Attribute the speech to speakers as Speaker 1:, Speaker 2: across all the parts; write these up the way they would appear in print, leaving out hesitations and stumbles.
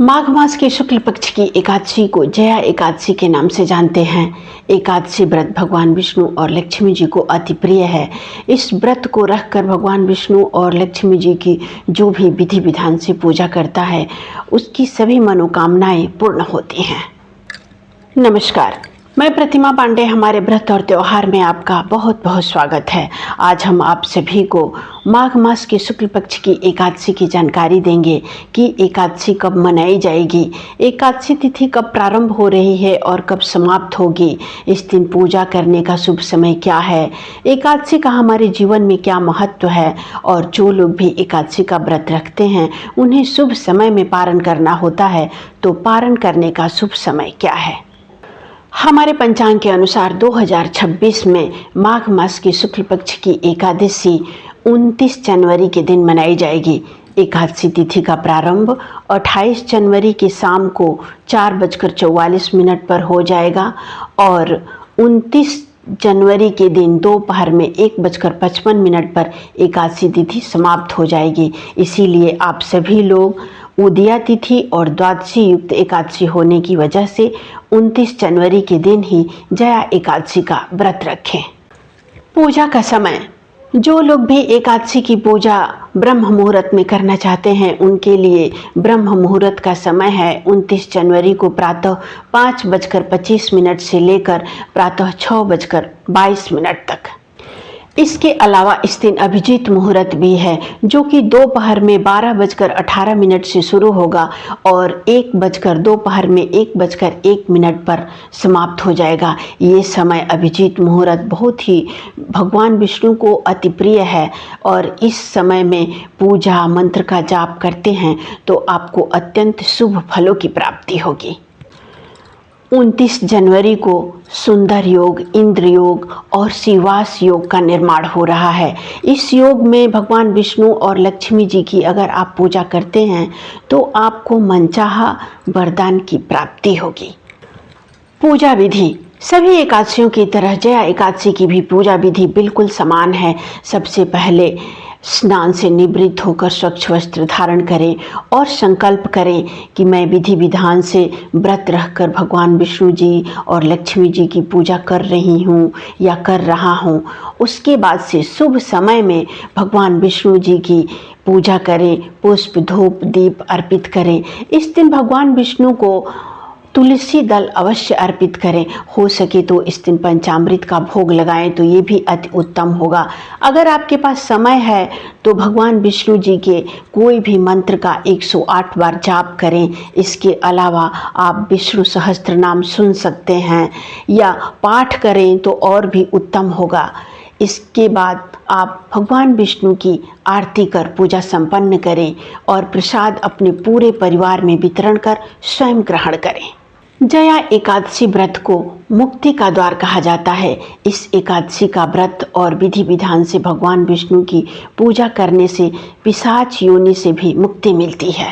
Speaker 1: माघ मास के शुक्ल पक्ष की एकादशी को जया एकादशी के नाम से जानते हैं। एकादशी व्रत भगवान विष्णु और लक्ष्मी जी को अति प्रिय है। इस व्रत को रखकर भगवान विष्णु और लक्ष्मी जी की जो भी विधि विधान से पूजा करता है उसकी सभी मनोकामनाएं पूर्ण होती हैं। नमस्कार, मैं प्रतिमा पांडे। हमारे व्रत और त्यौहार में आपका बहुत बहुत स्वागत है। आज हम आप सभी को माघ मास के शुक्ल पक्ष की एकादशी की जानकारी देंगे कि एकादशी कब मनाई जाएगी, एकादशी तिथि कब प्रारंभ हो रही है और कब समाप्त होगी, इस दिन पूजा करने का शुभ समय क्या है, एकादशी का हमारे जीवन में क्या महत्व है और जो लोग भी एकादशी का व्रत रखते हैं उन्हें शुभ समय में पारण करना होता है, तो पारण करने का शुभ समय क्या है। हमारे पंचांग के अनुसार 2026 में माघ मास की शुक्ल पक्ष की एकादशी 29 जनवरी के दिन मनाई जाएगी। एकादशी तिथि का प्रारंभ 28 जनवरी की शाम को 4:44 पर हो जाएगा और 29 जनवरी के दिन दोपहर में 1:55 पर एकादशी तिथि समाप्त हो जाएगी। इसीलिए आप सभी लोग उदया तिथि और द्वादशी युक्त एकादशी होने की वजह से 29 जनवरी के दिन ही जया एकादशी का व्रत रखें। पूजा का समय, जो लोग भी एकादशी की पूजा ब्रह्म मुहूर्त में करना चाहते हैं उनके लिए ब्रह्म मुहूर्त का समय है 29 जनवरी को प्रातः 5:25 से लेकर प्रातः 6:22 तक। इसके अलावा इस दिन अभिजीत मुहूर्त भी है जो कि दोपहर में 12:18 से शुरू होगा और दोपहर में 1:01 पर समाप्त हो जाएगा। ये समय अभिजीत मुहूर्त बहुत ही भगवान विष्णु को अति प्रिय है और इस समय में पूजा मंत्र का जाप करते हैं तो आपको अत्यंत शुभ फलों की प्राप्ति होगी। 29 जनवरी को सुंदर योग, इंद्र योग और शिवास योग का निर्माण हो रहा है। इस योग में भगवान विष्णु और लक्ष्मी जी की अगर आप पूजा करते हैं तो आपको मनचाहा वरदान की प्राप्ति होगी। पूजा विधि, सभी एकादशियों की तरह जया एकादशी की भी पूजा विधि बिल्कुल समान है। सबसे पहले स्नान से निवृत्त होकर स्वच्छ वस्त्र धारण करें और संकल्प करें कि मैं विधि विधान से व्रत रखकर भगवान विष्णु जी और लक्ष्मी जी की पूजा कर रही हूँ या कर रहा हूँ। उसके बाद से शुभ समय में भगवान विष्णु जी की पूजा करें, पुष्प धूप दीप अर्पित करें। इस दिन भगवान विष्णु को तुलसी दल अवश्य अर्पित करें। हो सके तो इस दिन पंचामृत का भोग लगाएं तो ये भी अति उत्तम होगा। अगर आपके पास समय है तो भगवान विष्णु जी के कोई भी मंत्र का 108 बार जाप करें। इसके अलावा आप विष्णु सहस्त्र नाम सुन सकते हैं या पाठ करें तो और भी उत्तम होगा। इसके बाद आप भगवान विष्णु की आरती कर पूजा संपन्न करें और प्रसाद अपने पूरे परिवार में वितरण कर स्वयं ग्रहण करें। जया एकादशी व्रत को मुक्ति का द्वार कहा जाता है। इस एकादशी का व्रत और विधि विधान से भगवान विष्णु की पूजा करने से पिशाच योनि से भी मुक्ति मिलती है।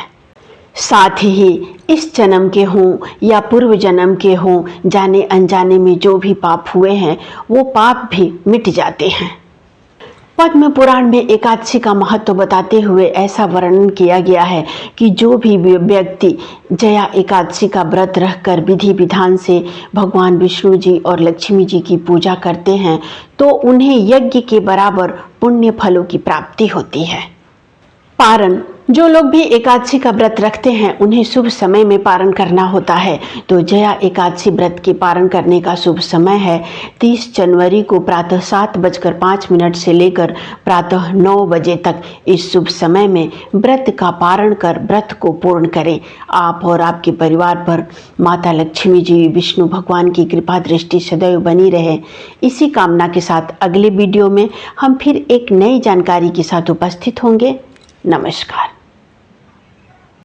Speaker 1: साथ ही इस जन्म के हों या पूर्व जन्म के हों, जाने अनजाने में जो भी पाप हुए हैं वो पाप भी मिट जाते हैं। पद्म पुराण में एकादशी का महत्व बताते हुए ऐसा वर्णन किया गया है कि जो भी व्यक्ति जया एकादशी का व्रत रखकर विधि विधान से भगवान विष्णु जी और लक्ष्मी जी की पूजा करते हैं तो उन्हें यज्ञ के बराबर पुण्य फलों की प्राप्ति होती है। पारण, जो लोग भी एकादशी का व्रत रखते हैं उन्हें शुभ समय में पारण करना होता है। तो जया एकादशी व्रत के पारण करने का शुभ समय है 30 जनवरी को प्रातः 7:05 से लेकर प्रातः 9 बजे तक। इस शुभ समय में व्रत का पारण कर व्रत को पूर्ण करें। आप और आपके परिवार पर माता लक्ष्मी जी, विष्णु भगवान की कृपा दृष्टि सदैव बनी रहे। इसी कामना के साथ अगले वीडियो में हम फिर एक नई जानकारी के साथ उपस्थित होंगे। नमस्कार।